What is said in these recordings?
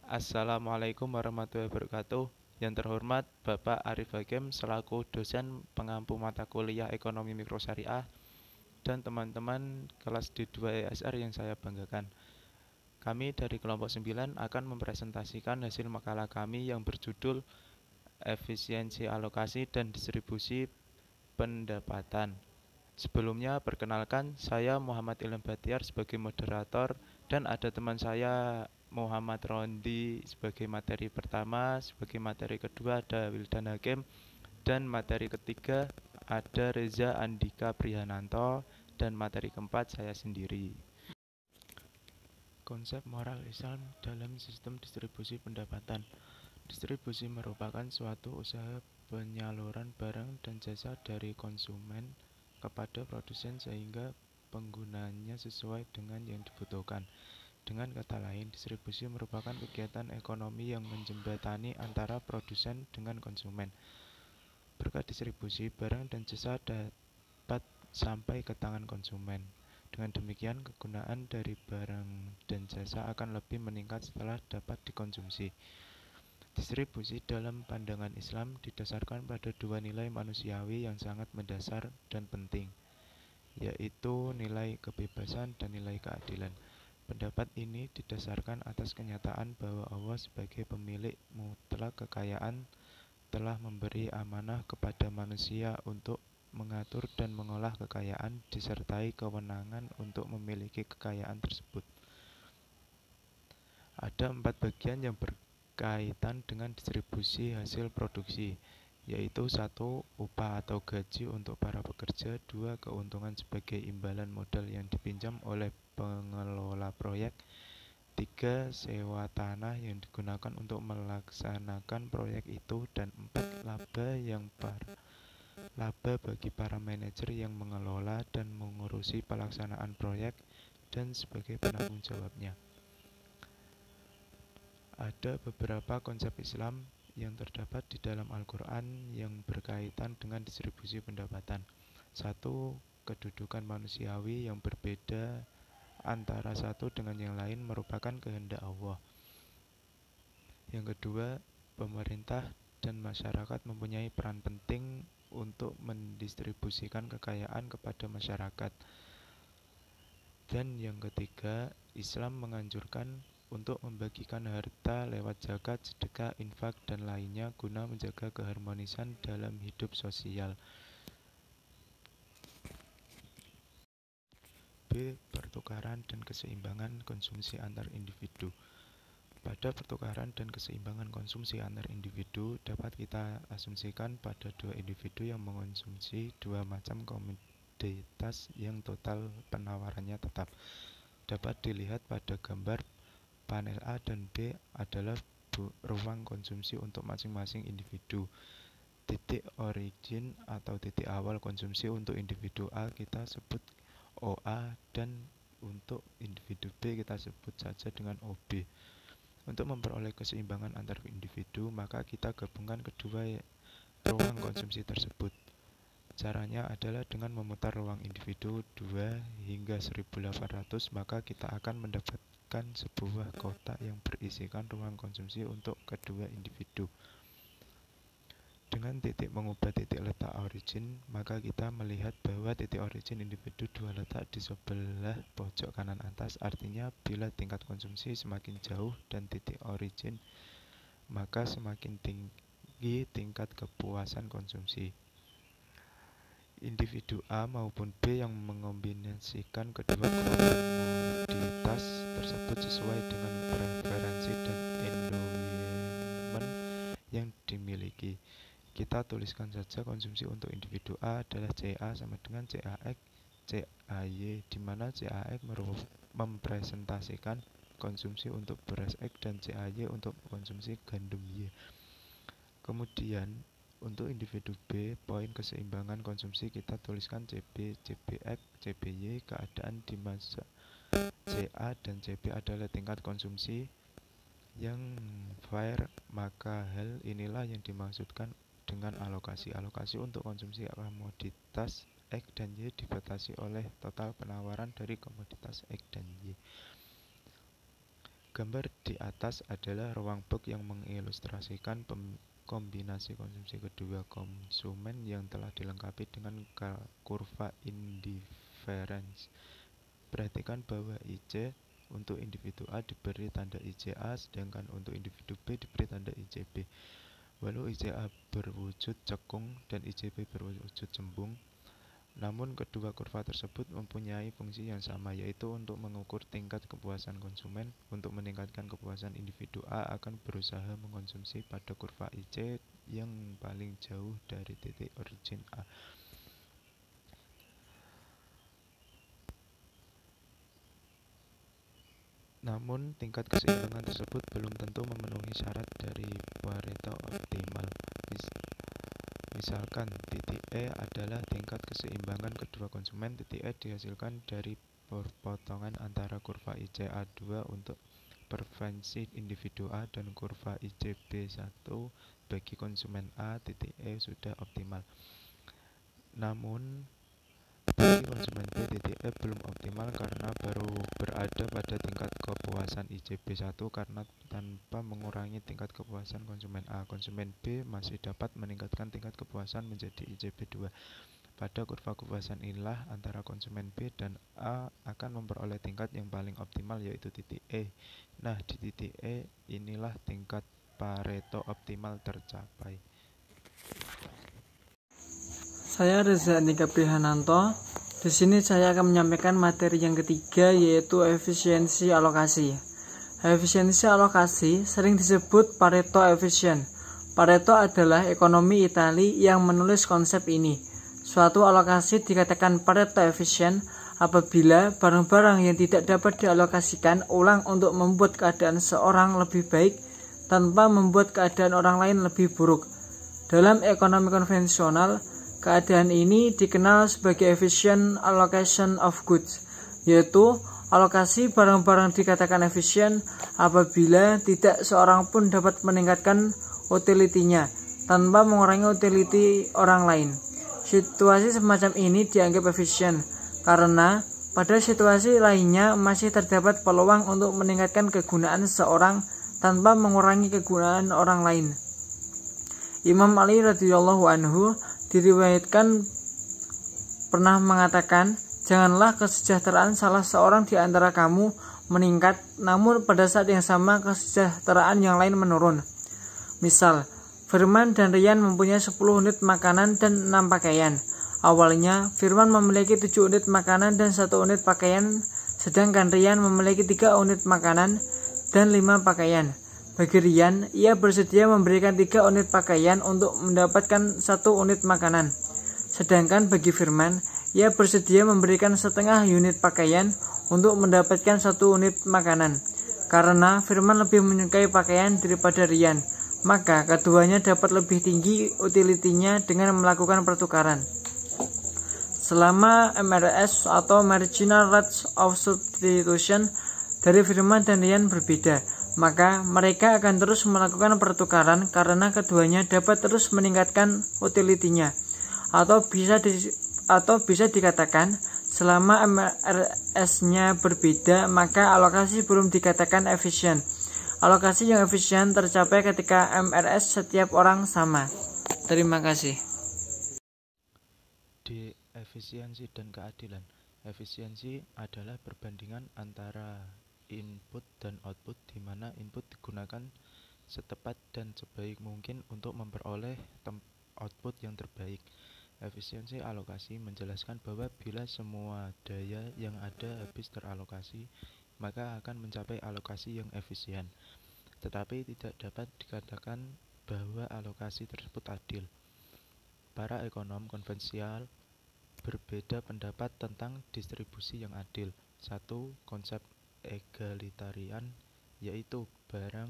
Assalamualaikum warahmatullahi wabarakatuh. Yang terhormat Bapak Arif Hakim selaku dosen pengampu mata kuliah Ekonomi Mikro Syariah dan teman-teman kelas D2 ESR yang saya banggakan. Kami dari kelompok 9 akan mempresentasikan hasil makalah kami yang berjudul Efisiensi Alokasi dan Distribusi Pendapatan. Sebelumnya, perkenalkan, saya Muhammad Ilham Batiar sebagai moderator dan ada teman saya Muhammad Rondi sebagai materi pertama, sebagai materi kedua ada Wildan Hakim, dan materi ketiga ada Reza Andika Prihananto, dan materi keempat saya sendiri. Konsep moral Islam dalam sistem distribusi pendapatan. Distribusi merupakan suatu usaha penyaluran barang dan jasa dari konsumen kepada produsen sehingga penggunanya sesuai dengan yang dibutuhkan. Dengan kata lain, distribusi merupakan kegiatan ekonomi yang menjembatani antara produsen dengan konsumen. Berkat distribusi, barang dan jasa dapat sampai ke tangan konsumen. Dengan demikian, kegunaan dari barang dan jasa akan lebih meningkat setelah dapat dikonsumsi. Distribusi dalam pandangan Islam didasarkan pada dua nilai manusiawi yang sangat mendasar dan penting, yaitu nilai kebebasan dan nilai keadilan. Pendapat ini didasarkan atas kenyataan bahwa Allah sebagai pemilik mutlak kekayaan telah memberi amanah kepada manusia untuk mengatur dan mengolah kekayaan disertai kewenangan untuk memiliki kekayaan tersebut. Ada 4 bagian yang berkaitan dengan distribusi hasil produksi, yaitu 1. Upah atau gaji untuk para pekerja, 2. Keuntungan sebagai imbalan modal yang dipinjam oleh pengelola proyek, 3. Sewa tanah yang digunakan untuk melaksanakan proyek itu, dan 4. Laba bagi para manajer yang mengelola dan mengurusi pelaksanaan proyek dan sebagai penanggung jawabnya. Ada beberapa konsep Islam yang terdapat di dalam Al-Quran yang berkaitan dengan distribusi pendapatan. 1. Kedudukan manusiawi yang berbeda antara satu dengan yang lain merupakan kehendak Allah. Yang kedua, pemerintah dan masyarakat mempunyai peran penting untuk mendistribusikan kekayaan kepada masyarakat. Dan yang ketiga, Islam menganjurkan untuk membagikan harta lewat zakat, sedekah, infak, dan lainnya guna menjaga keharmonisan dalam hidup sosial. B. Pertukaran dan keseimbangan konsumsi antar individu. Pada pertukaran dan keseimbangan konsumsi antar individu dapat kita asumsikan pada dua individu yang mengonsumsi dua macam komoditas yang total penawarannya tetap. Dapat dilihat pada gambar panel A dan B adalah ruang konsumsi untuk masing-masing individu. Titik origin atau titik awal konsumsi untuk individu A kita sebut OA dan untuk individu B kita sebut saja dengan OB. Untuk memperoleh keseimbangan antar individu, maka kita gabungkan kedua ruang konsumsi tersebut. Caranya adalah dengan memutar ruang individu 2 hingga 1800, maka kita akan mendapatkan sebuah kotak yang berisikan ruang konsumsi untuk kedua individu. Dengan titik mengubah titik letak origin, maka kita melihat bahwa titik origin individu 2 letak di sebelah pojok kanan atas. Artinya bila tingkat konsumsi semakin jauh dan titik origin, maka semakin tinggi tingkat kepuasan konsumsi. Individu A maupun B yang mengombinasikan kedua komoditas tersebut sesuai dengan preferensi dan environment yang dimiliki. Kita tuliskan saja konsumsi untuk individu A adalah CA sama dengan CAX CAY, di mana CAX mempresentasikan konsumsi untuk beras X dan CAY untuk konsumsi gandum Y. Kemudian untuk individu B, poin keseimbangan konsumsi kita tuliskan CB, CBX, CBY, keadaan di masa CA dan CB adalah tingkat konsumsi yang fair, maka hal inilah yang dimaksudkan dengan alokasi. Alokasi untuk konsumsi komoditas X dan Y dibatasi oleh total penawaran dari komoditas X dan Y. Gambar di atas adalah ruang box yang mengilustrasikan kombinasi konsumsi kedua konsumen yang telah dilengkapi dengan kurva indiferens. Perhatikan bahwa IC untuk individu A diberi tanda ICA, sedangkan untuk individu B diberi tanda ICB. Walau ICA berwujud cekung dan ICB berwujud cembung, namun kedua kurva tersebut mempunyai fungsi yang sama, yaitu untuk mengukur tingkat kepuasan konsumen. Untuk meningkatkan kepuasan, individu A akan berusaha mengkonsumsi pada kurva IC yang paling jauh dari titik origin A. Namun, tingkat keseimbangan tersebut belum tentu memenuhi syarat dari Pareto optimal. Misalkan, titik E adalah tingkat keseimbangan kedua konsumen. Titik E dihasilkan dari perpotongan antara kurva ICA2 untuk preferensi individu A dan kurva ICB1 bagi konsumen A. Titik E sudah optimal. Namun, bagi konsumen B, titik E belum optimal karena baru berada pada tingkat kepuasan ICB1 karena tanpa mengurangi tingkat kepuasan konsumen A. Konsumen B masih dapat meningkatkan tingkat kepuasan menjadi ICB2. Pada kurva kepuasan inilah antara konsumen B dan A akan memperoleh tingkat yang paling optimal, yaitu titik E. Nah, di titik E inilah tingkat Pareto optimal tercapai. Saya Reza Andika Prihananto. Di sini saya akan menyampaikan materi yang ketiga, yaitu efisiensi alokasi. Efisiensi alokasi sering disebut Pareto efficient. Pareto adalah ekonomi Itali yang menulis konsep ini. Suatu alokasi dikatakan Pareto efficient apabila barang-barang yang tidak dapat dialokasikan ulang untuk membuat keadaan seorang lebih baik tanpa membuat keadaan orang lain lebih buruk. Dalam ekonomi konvensional, keadaan ini dikenal sebagai efficient allocation of goods, yaitu alokasi barang-barang dikatakan efisien apabila tidak seorang pun dapat meningkatkan utility-nya tanpa mengurangi utility orang lain. Situasi semacam ini dianggap efisien karena pada situasi lainnya masih terdapat peluang untuk meningkatkan kegunaan seorang tanpa mengurangi kegunaan orang lain. Imam Ali radhiyallahu anhu diriwayatkan pernah mengatakan, janganlah kesejahteraan salah seorang di antara kamu meningkat, namun pada saat yang sama kesejahteraan yang lain menurun. Misal, Firman dan Rian mempunyai 10 unit makanan dan 6 pakaian. Awalnya, Firman memiliki 7 unit makanan dan 1 unit pakaian, sedangkan Rian memiliki 3 unit makanan dan 5 pakaian. Bagi Rian, ia bersedia memberikan 3 unit pakaian untuk mendapatkan 1 unit makanan. Sedangkan bagi Firman, ia bersedia memberikan setengah unit pakaian untuk mendapatkan 1 unit makanan. Karena Firman lebih menyukai pakaian daripada Rian, maka keduanya dapat lebih tinggi utility-nya dengan melakukan pertukaran. Selama MRS atau Marginal Rates of Substitution dari Firman dan Rian berbeda, maka mereka akan terus melakukan pertukaran karena keduanya dapat terus meningkatkan utility-nya. Atau bisa dikatakan, selama MRS-nya berbeda, maka alokasi belum dikatakan efisien. Alokasi yang efisien tercapai ketika MRS setiap orang sama. Terima kasih. Di efisiensi dan keadilan. Efisiensi adalah perbandingan antara input dan output, di mana input digunakan setepat dan sebaik mungkin untuk memperoleh output yang terbaik. Efisiensi alokasi menjelaskan bahwa bila semua daya yang ada habis teralokasi, maka akan mencapai alokasi yang efisien. Tetapi tidak dapat dikatakan bahwa alokasi tersebut adil. Para ekonom konvensional berbeda pendapat tentang distribusi yang adil. 1. Konsep egalitarian, yaitu barang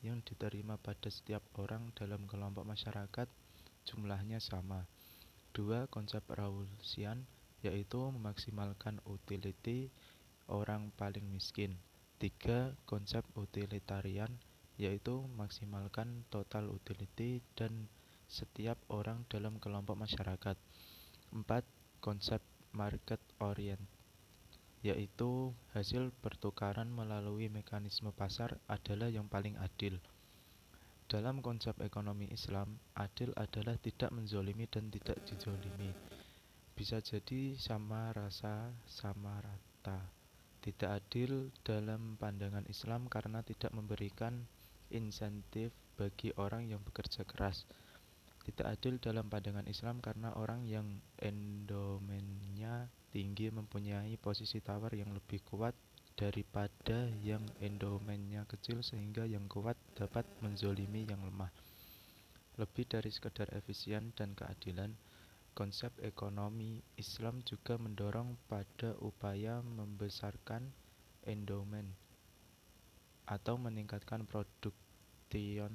yang diterima pada setiap orang dalam kelompok masyarakat jumlahnya sama. 2. Konsep Rawlsian, yaitu memaksimalkan utility orang paling miskin. 3. Konsep utilitarian, yaitu memaksimalkan total utility dan setiap orang dalam kelompok masyarakat. 4. Konsep market orient, yaitu hasil pertukaran melalui mekanisme pasar adalah yang paling adil. Dalam konsep ekonomi Islam, adil adalah tidak menzolimi dan tidak dizolimi. Bisa jadi sama rasa, sama rata. Tidak adil dalam pandangan Islam karena tidak memberikan insentif bagi orang yang bekerja keras. Tidak adil dalam pandangan Islam karena orang yang endomennya tinggi mempunyai posisi tawar yang lebih kuat daripada yang endomennya kecil sehingga yang kuat dapat menzolimi yang lemah. Lebih dari sekedar efisien dan keadilan, konsep ekonomi Islam juga mendorong pada upaya membesarkan endomen atau meningkatkan production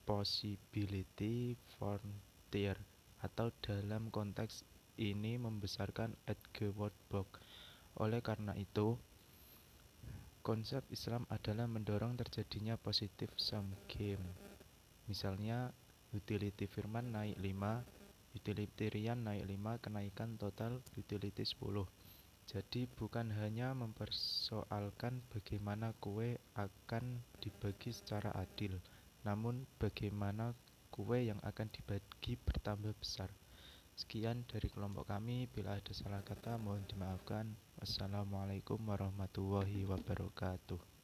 possibility frontier, atau dalam konteks ini membesarkan Edgeworth Box. Oleh karena itu, konsep Islam adalah mendorong terjadinya positive sum game. Misalnya, utility firman naik 5, utilitarian naik 5, kenaikan total utility 10. Jadi bukan hanya mempersoalkan bagaimana kue akan dibagi secara adil, namun bagaimana kue yang akan dibagi bertambah besar. Sekian dari kelompok kami, bila ada salah kata mohon dimaafkan. Wassalamualaikum warahmatullahi wabarakatuh.